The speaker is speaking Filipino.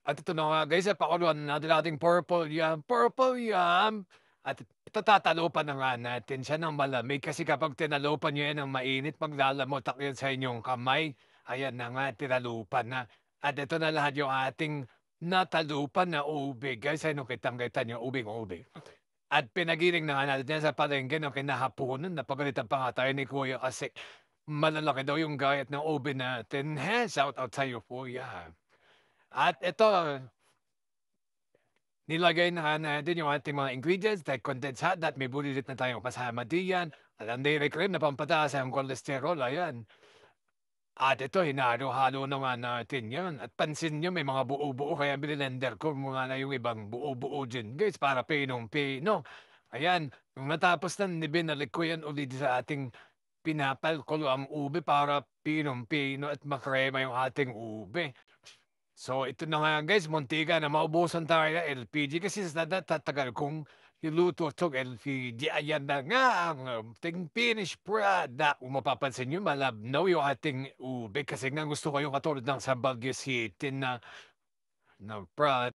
At ito na nga guys, pakuluan na natin ating purple yam. At itatalupan na nga natin siya ng malamig kasi kapag tinalupan niyo yan ng mainit, maglalamutak yan sa inyong kamay. Ayan na nga, tinalupan na. At ito na lahat yung ating natalupan na ube. Guys, ano kitang-kita niyo, ubing-ube. At pinagiling na nga natin yan sa palengke ng kinahaponan. Napagalitan pa nga tayo ni Kuya kasi malalaki daw yung gayat ng ube natin. Shout out sa'yo, Kuya. At ito, nilagay na nga natin yung ating mga ingredients like condensed hot that may bulilit na tayong kasama diyan. Alam dairy cream na pampataas ang cholesterol, ayan. At ito hinalo-halo na nga natin 'yan at pansin niyo may mga buo-buo kaya blinender ko muna na yung ibang buo-buo diyan guys para pinong-pino. Ayan, nung natapos na binalik ko 'yan ulit sa ating pinapalkulo ang ube para pinong-pino at makrema yung ating ube. So ito na nga guys, muntikan na maubusan tayo ng LPG kasi sa tatagal kong niluto 'tong LPG. Ayan na nga ang ating finished product. Kung mapapansin niyo malabnaw yung ating ube kasi nga gusto ko yung katulad ng sa Baguio City na